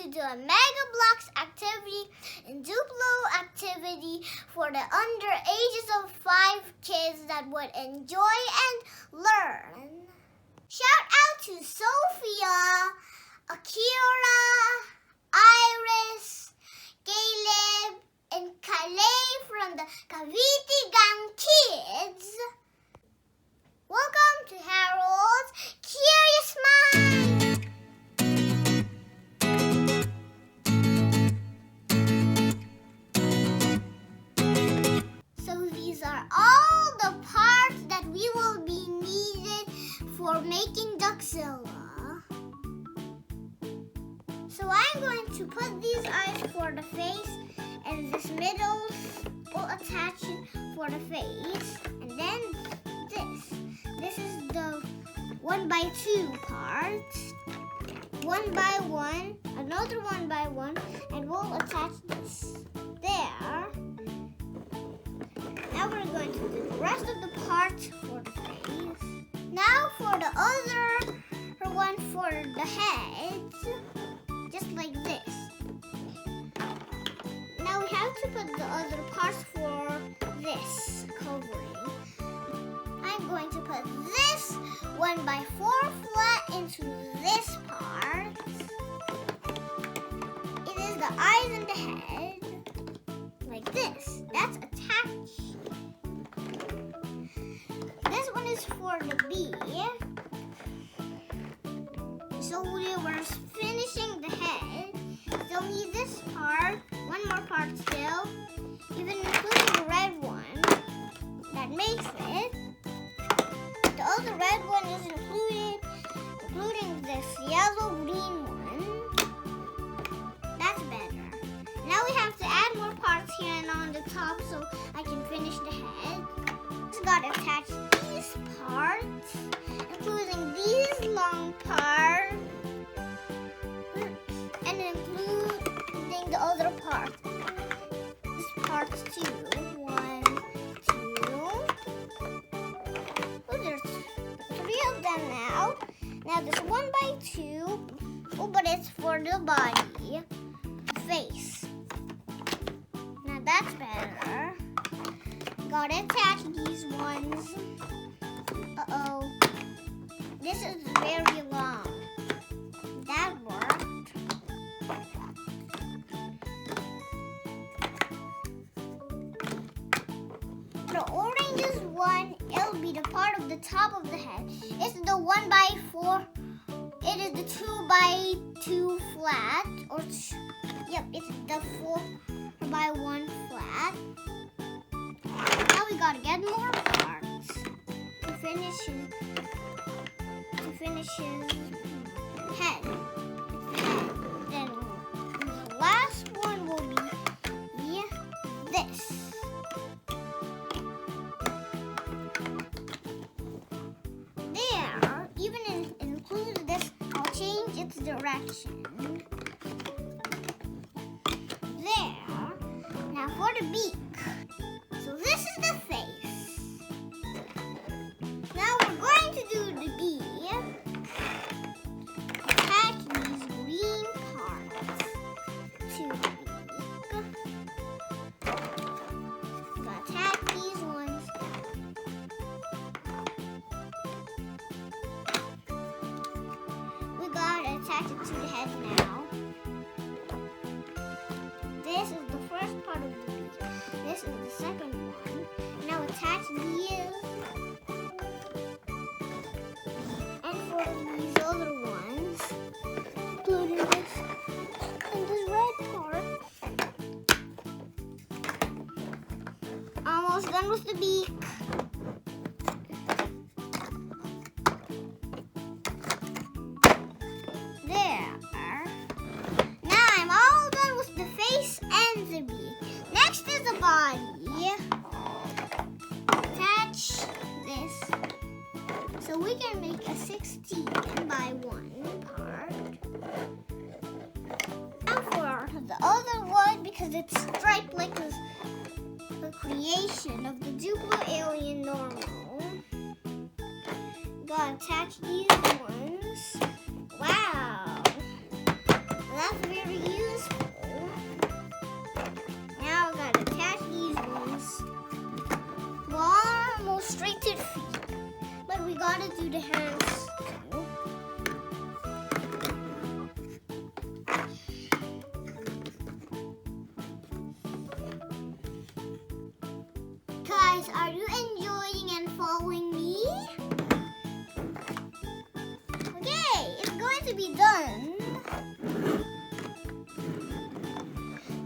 to do a Mega Blocks activity and Duplo activity for the under ages of 5 kids that would enjoy and learn. Shout out to Sophia, Akira, Iris, Caleb, and Calais from the Cavite Gang Kids. Welcome to Harold's Curious Mind. So these are all the parts that we will be needed for making Duckzilla. So I'm going to put these eyes for the face, and this middle will attach for the face, and then this is the 1x2 part, 1 by 1, another 1 by 1, and we'll attach this there. Now we're going to do the rest of the parts for the face. Now for the other one for the head, just like this. Now we have to put the other parts for this covering. I'm going to put this 1x4 flat into this part. It is the eyes and the head, like this. That's attached. This one is for the bee. So we were finishing the head. Still need this part, one more part still, even including the red one that makes it. The other red one is including this yellow-green one. That's better. Now we have to add more parts here and on the top so I can finish the head. Just gotta attach these parts, including these long parts, and including the other parts. These parts too. 1, 2. Oh, there's 3 of them now. Now this 1x2. Oh, but it's for the body, face. Now that's better. Gotta attach these ones. Uh-oh. This is very long. That worked. The orange one, it'll be the part of the top of the head. It's the 1x4. It is the 2x2 flat. Yep, it's the 4x1 flat. Now we gotta get more parts to finish his head. Then the last one will be this. There, even include this, I'll change its direction. There. Now for the beak. So this is the face. Now we're going to do the beak. Attach these green parts to the beak. So attach these ones. We gotta attach it to the head now. This is the first part of the beak. This is the second one. Now attach these. And for these other ones, including this and this red part. Almost done with the beak. There. Now I'm all done with the face and the beak. Next is the body. Attach this so we can make a 16x1 part. Now for the other one, because it's striped like the creation of the Duplo alien normal. Gotta attach these ones. Wow, that's very guys, are you enjoying and following me? Okay, it's going to be done.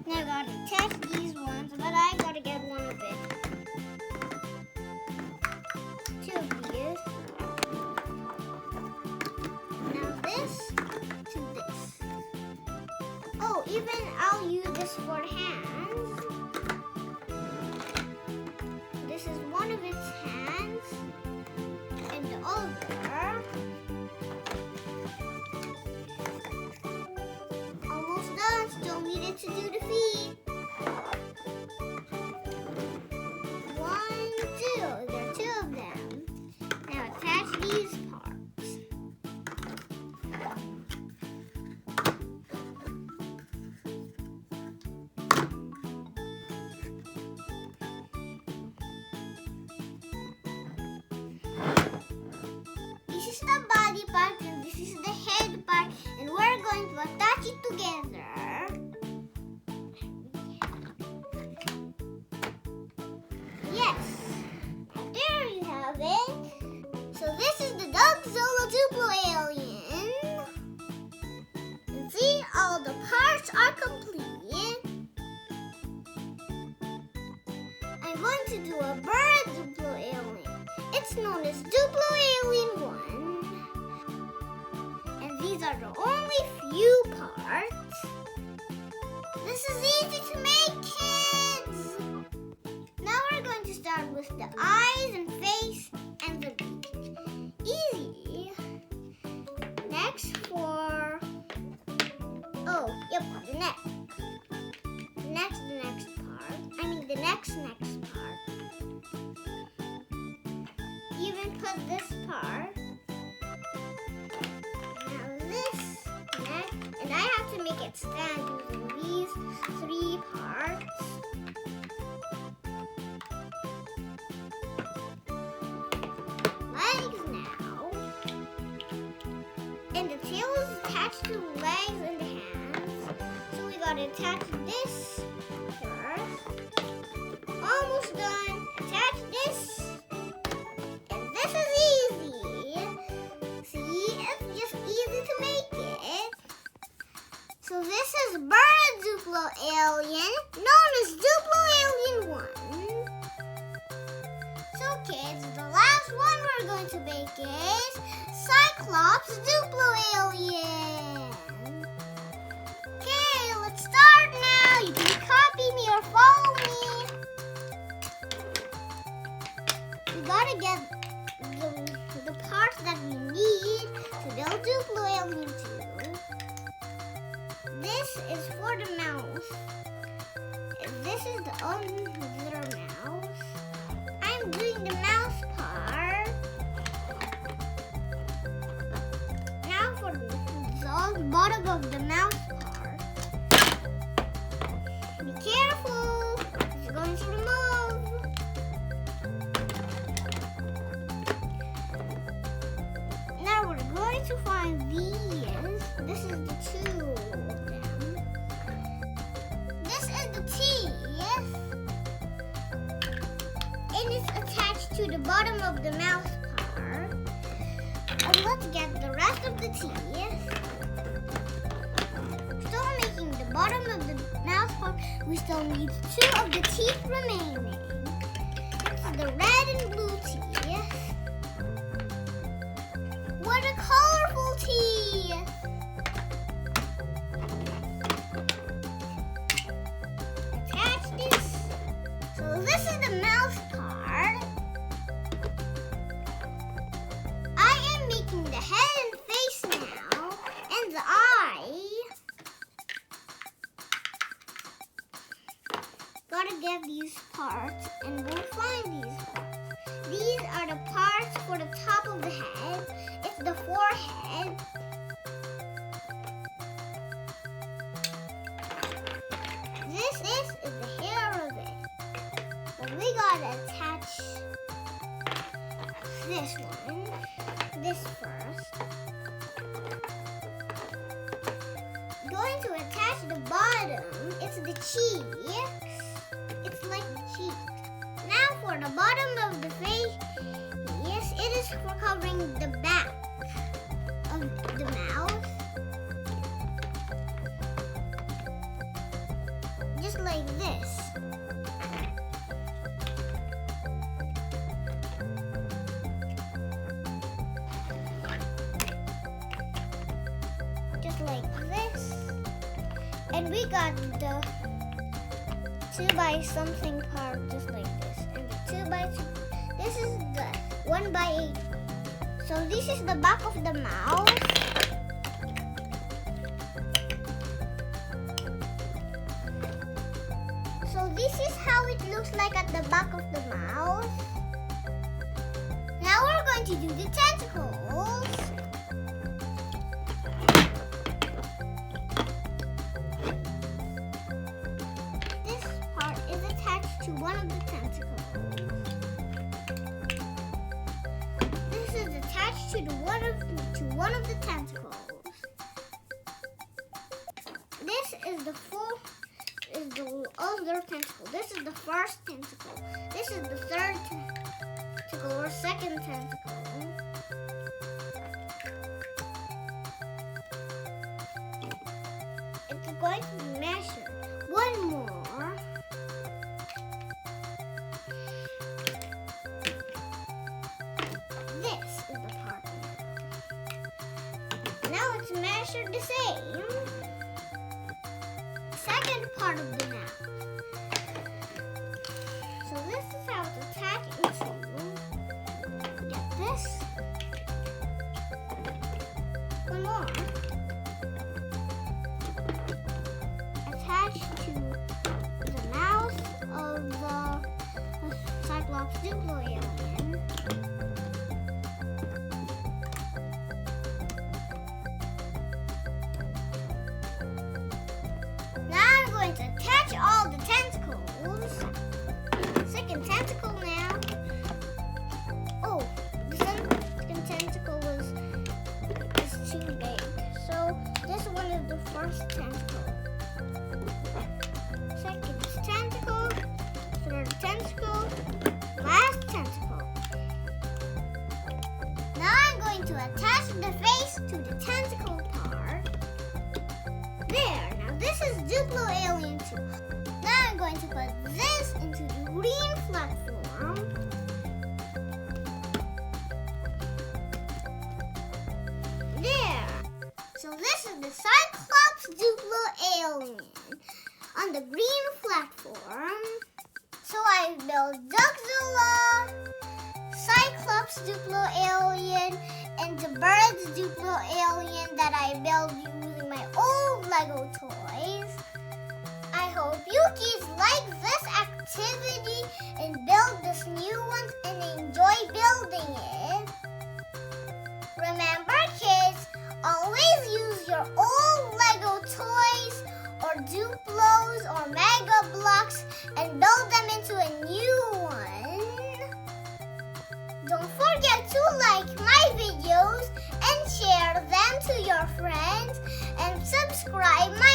Now I gotta test these ones, but I gotta get one of it. Two of these. Now this to this. Oh, even I'll use this for hands. This is one of its hands. And the other. Almost done. Still needed to do the feet. 1, 2. There are 2 of them. Now attach these parts. This is the body part and this is the head part, and we're going to attach it together. Yes, there you have it. So this is the Duckzilla Duplo alien. And see, all the parts are complete. I'm going to do a bird Duplo alien. It's known as Duplo Alien 1. And these are the only few parts. This is easy to make, kids. Now we're going to start with the eyes and face and the beak. Easy. Next for, the neck. The next part. I mean the next part. Even put this part. Now this neck, and I have to make it stand using these 3 parts. Legs now. And the tail is attached to the legs and the hands. So we gotta attach this first. Almost done. Attach this. And this is easy. See, it's just easy to make it. So this is Bird Duplo alien, known as Duplo Alien 1. So kids, the last one we're going to make is Cyclops Duplo alien. Okay, let's start now. You can copy me or follow me. We gotta get the parts that we need to build Duplo alien 2. This is for the mouth. This is the other mouth. I'm doing the mouth part. Now for the bottom of the mouth part. Be careful, it's going to remove. Now we're going to find these. This is the 2 of them. This is the teeth. And it's attached to the bottom of the mouth part. And let's get the rest of the teeth. Still making the bottom of the mouth part, we still need 2 of the teeth remaining. It's the red and blue teeth. What a colorful teeth! Attach this. So this is the mouth part. I am making the head and face now, and the eye. Gotta get these parts, and we'll find these parts. These are the parts for the top of the head. It's the forehead. This is the hair of it. But we gotta attach this first. Going to attach the bottom. It's the cheeks. It's like the cheeks. Now for the bottom of the face, yes, it is for covering the back of the mouth. Just like this. Just like this. And we got the 2 by something part just like this. And the 2 by 2. This is the 1 by 8. So this is the back of the mouth. So this is how it looks like at the back of the mouth. Now we're going to do the tentacles. This part is attached to one of the tentacles. This is attached to one of the tentacles. This is the other tentacle. This is the first tentacle. This is the third tentacle or second tentacle. It's going to be measured. One more. This is the part. Now it's measured the same. Second part of the mouth. So this is how it's attached into. Get this. One more. Attached to the mouth of the Cyclops Duplo alien. Going to attach all the tentacles. Second tentacle now. Oh, the second tentacle is too big. So this one is the first tentacle. Second tentacle. Third tentacle. Last tentacle. Now I'm going to attach the face to the tentacle part. There. This is Duplo Alien 2. Now I'm going to put this into the green platform. There. So this is the Cyclops Duplo Alien on the green platform. So I built Duckzilla, Cyclops Duplo Alien, and the Birdzilla Alien that I built using my old Lego toys. I hope you kids like this activity and build this new one and enjoy building it. Remember kids, always use your old Lego toys or Duplos or Mega Blocks and build them into a new one. Don't forget to like my videos and share them to your friends and subscribe my